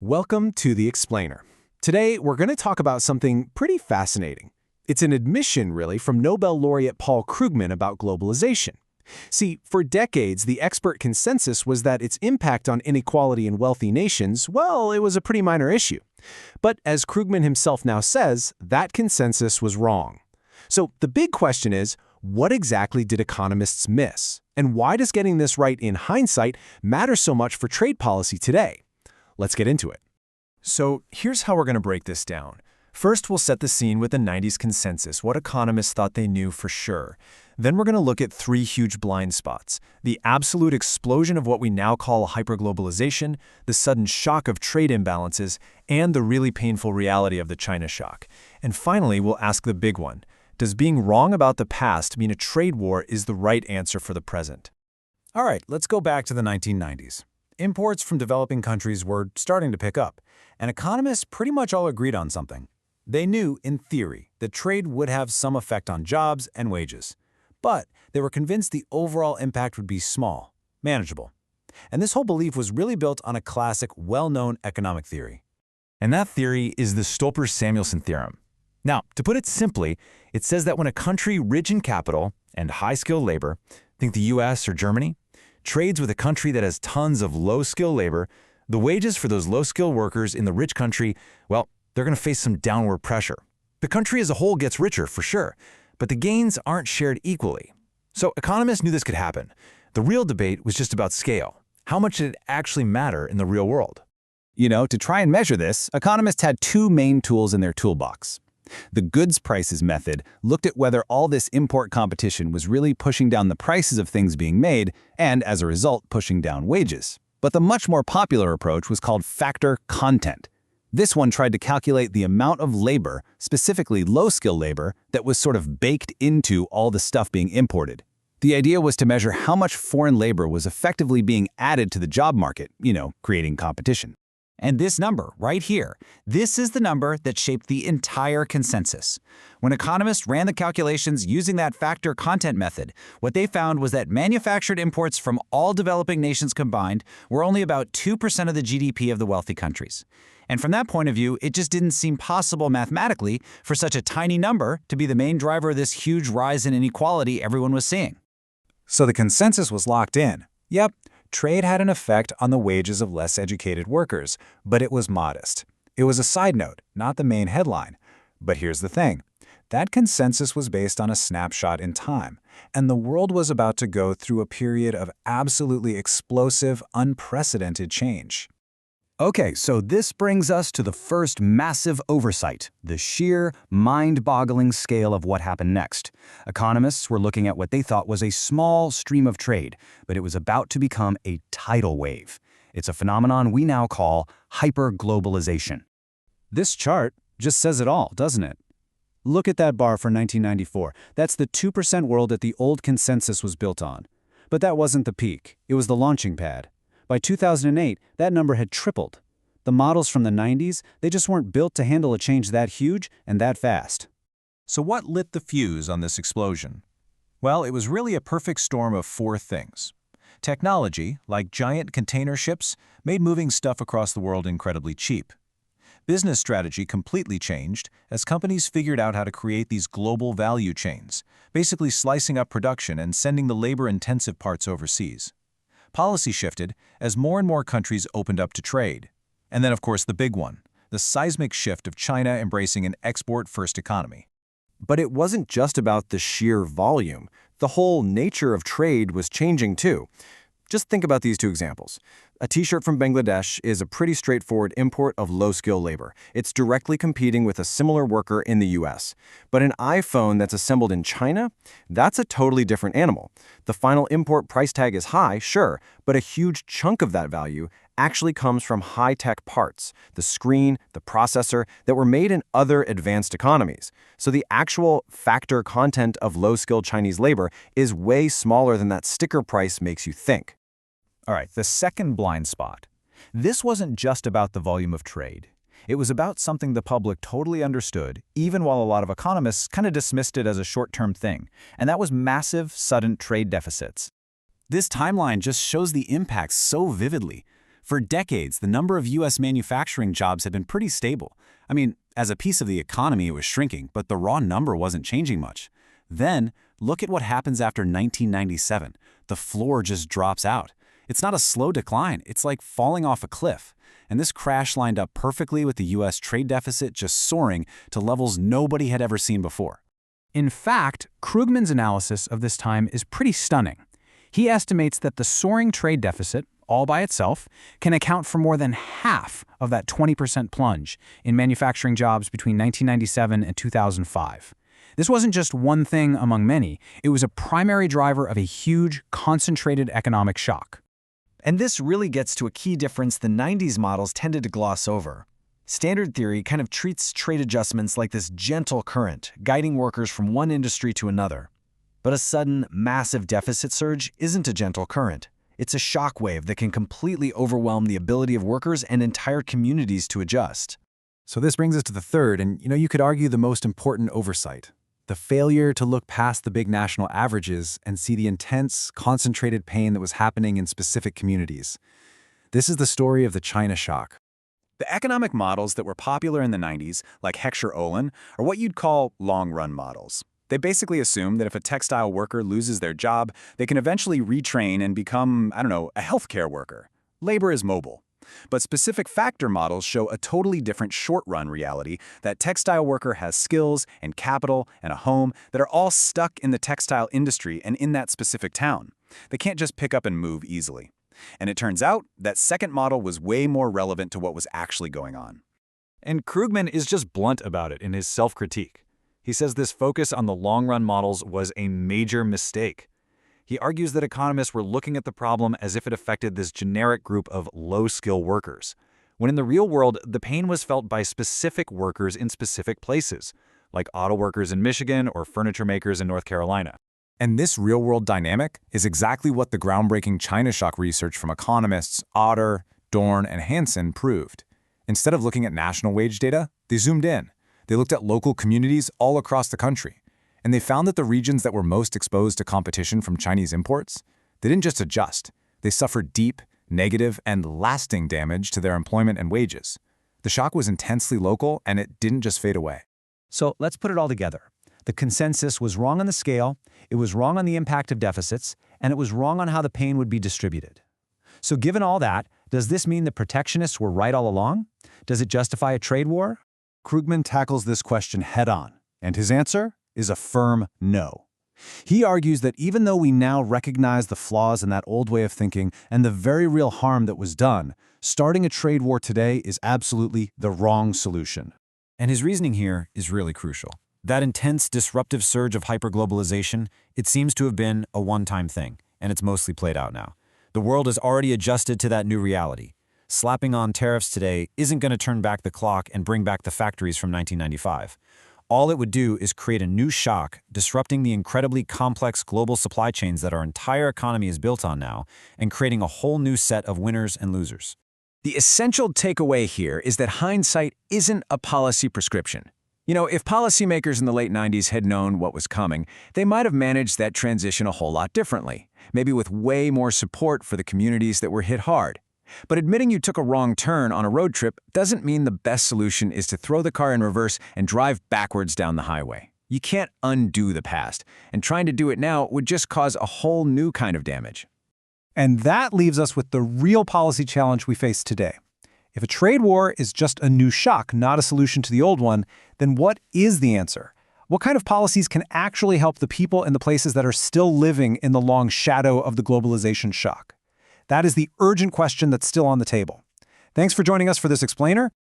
Welcome to The Explainer. Today, we're going to talk about something pretty fascinating. It's an admission, really, from Nobel laureate Paul Krugman about globalization. See, for decades, the expert consensus was that its impact on inequality in wealthy nations, well, it was a pretty minor issue. But as Krugman himself now says, that consensus was wrong. So the big question is, what exactly did economists miss? And why does getting this right in hindsight matter so much for trade policy today? Let's get into it. So here's how we're going to break this down. First, we'll set the scene with the 90s consensus, what economists thought they knew for sure. Then we're going to look at three huge blind spots: the absolute explosion of what we now call hyperglobalization, the sudden shock of trade imbalances, and the really painful reality of the China shock. And finally, we'll ask the big one: does being wrong about the past mean a trade war is the right answer for the present? All right, let's go back to the 1990s. Imports from developing countries were starting to pick up, and economists pretty much all agreed on something. They knew, in theory, that trade would have some effect on jobs and wages. But they were convinced the overall impact would be small, manageable. And this whole belief was really built on a classic, well-known economic theory. And that theory is the Stolper-Samuelson theorem. Now, to put it simply, it says that when a country rich in capital and high-skilled labor, think the US or Germany, trades with a country that has tons of low-skilled labor, the wages for those low-skilled workers in the rich country, well, they're going to face some downward pressure. The country as a whole gets richer, for sure, but the gains aren't shared equally. So economists knew this could happen. The real debate was just about scale. How much did it actually matter in the real world? To try and measure this, economists had two main tools in their toolbox. The goods prices method looked at whether all this import competition was really pushing down the prices of things being made and, as a result, pushing down wages. But the much more popular approach was called factor content. This one tried to calculate the amount of labor, specifically low-skill labor, that was sort of baked into all the stuff being imported. The idea was to measure how much foreign labor was effectively being added to the job market, creating competition. And this number, right here, this is the number that shaped the entire consensus. When economists ran the calculations using that factor content method, what they found was that manufactured imports from all developing nations combined were only about 2% of the GDP of the wealthy countries. And from that point of view, it just didn't seem possible mathematically for such a tiny number to be the main driver of this huge rise in inequality everyone was seeing. So the consensus was locked in. Yep, trade had an effect on the wages of less educated workers, but it was modest. It was a side note, not the main headline. But here's the thing. That consensus was based on a snapshot in time, and the world was about to go through a period of absolutely explosive, unprecedented change. Okay, so this brings us to the first massive oversight, the sheer, mind-boggling scale of what happened next. Economists were looking at what they thought was a small stream of trade, but it was about to become a tidal wave. It's a phenomenon we now call hyperglobalization. This chart just says it all, doesn't it? Look at that bar for 1994. That's the 2% world that the old consensus was built on. But that wasn't the peak. It was the launching pad. By 2008, that number had tripled. The models from the 90s, they just weren't built to handle a change that huge and that fast. So what lit the fuse on this explosion? Well, it was really a perfect storm of four things. Technology, like giant container ships, made moving stuff across the world incredibly cheap. Business strategy completely changed as companies figured out how to create these global value chains, basically slicing up production and sending the labor-intensive parts overseas. Policy shifted as more and more countries opened up to trade. And then, of course, the big one, the seismic shift of China embracing an export-first economy. But it wasn't just about the sheer volume. The whole nature of trade was changing too. Just think about these two examples. A t-shirt from Bangladesh is a pretty straightforward import of low-skill labor. It's directly competing with a similar worker in the US. But an iPhone that's assembled in China? That's a totally different animal. The final import price tag is high, sure, but a huge chunk of that value actually comes from high-tech parts, the screen, the processor, that were made in other advanced economies. So the actual factor content of low-skilled Chinese labor is way smaller than that sticker price makes you think. All right, the second blind spot. This wasn't just about the volume of trade. It was about something the public totally understood, even while a lot of economists kind of dismissed it as a short-term thing, and that was massive, sudden trade deficits. This timeline just shows the impacts so vividly. For decades, the number of U.S. manufacturing jobs had been pretty stable. I mean, as a piece of the economy, it was shrinking, but the raw number wasn't changing much. Then, look at what happens after 1997. The floor just drops out. It's not a slow decline, it's like falling off a cliff. And this crash lined up perfectly with the U.S. trade deficit just soaring to levels nobody had ever seen before. In fact, Krugman's analysis of this time is pretty stunning. He estimates that the soaring trade deficit, all by itself, can account for more than half of that 20% plunge in manufacturing jobs between 1997 and 2005. This wasn't just one thing among many, it was a primary driver of a huge, concentrated economic shock. And this really gets to a key difference the 90s models tended to gloss over. Standard theory kind of treats trade adjustments like this gentle current, guiding workers from one industry to another. But a sudden, massive deficit surge isn't a gentle current. It's a shock wave that can completely overwhelm the ability of workers and entire communities to adjust. So this brings us to the third, and you could argue the most important oversight. The failure to look past the big national averages and see the intense, concentrated pain that was happening in specific communities. This is the story of the China shock. The economic models that were popular in the 90s, like Heckscher-Ohlin, are what you'd call long-run models. They basically assume that if a textile worker loses their job, they can eventually retrain and become, a healthcare worker. Labor is mobile. But specific factor models show a totally different short-run reality that textile worker has skills and capital and a home that are all stuck in the textile industry and in that specific town. They can't just pick up and move easily. And it turns out that second model was way more relevant to what was actually going on. And Krugman is just blunt about it in his self-critique. He says this focus on the long-run models was a major mistake. He argues that economists were looking at the problem as if it affected this generic group of low-skill workers, when in the real world, the pain was felt by specific workers in specific places, like auto workers in Michigan or furniture makers in North Carolina. And this real-world dynamic is exactly what the groundbreaking China shock research from economists Otter, Dorn, and Hansen proved. Instead of looking at national wage data, they zoomed in. They looked at local communities all across the country. And they found that the regions that were most exposed to competition from Chinese imports, they didn't just adjust. They suffered deep, negative, and lasting damage to their employment and wages. The shock was intensely local, and it didn't just fade away. So let's put it all together. The consensus was wrong on the scale, it was wrong on the impact of deficits, and it was wrong on how the pain would be distributed. So given all that, does this mean the protectionists were right all along? Does it justify a trade war? Krugman tackles this question head-on, and his answer is a firm no. He argues that even though we now recognize the flaws in that old way of thinking and the very real harm that was done, starting a trade war today is absolutely the wrong solution. And his reasoning here is really crucial. That intense, disruptive surge of hyperglobalization, it seems to have been a one-time thing, and it's mostly played out now. The world has already adjusted to that new reality. Slapping on tariffs today isn't going to turn back the clock and bring back the factories from 1995. All it would do is create a new shock, disrupting the incredibly complex global supply chains that our entire economy is built on now, and creating a whole new set of winners and losers. The essential takeaway here is that hindsight isn't a policy prescription. If policymakers in the late 90s had known what was coming, they might have managed that transition a whole lot differently, maybe with way more support for the communities that were hit hard. But admitting you took a wrong turn on a road trip doesn't mean the best solution is to throw the car in reverse and drive backwards down the highway. You can't undo the past, and trying to do it now would just cause a whole new kind of damage. And that leaves us with the real policy challenge we face today. If a trade war is just a new shock, not a solution to the old one, then what is the answer? What kind of policies can actually help the people and the places that are still living in the long shadow of the globalization shock? That is the urgent question that's still on the table. Thanks for joining us for this explainer.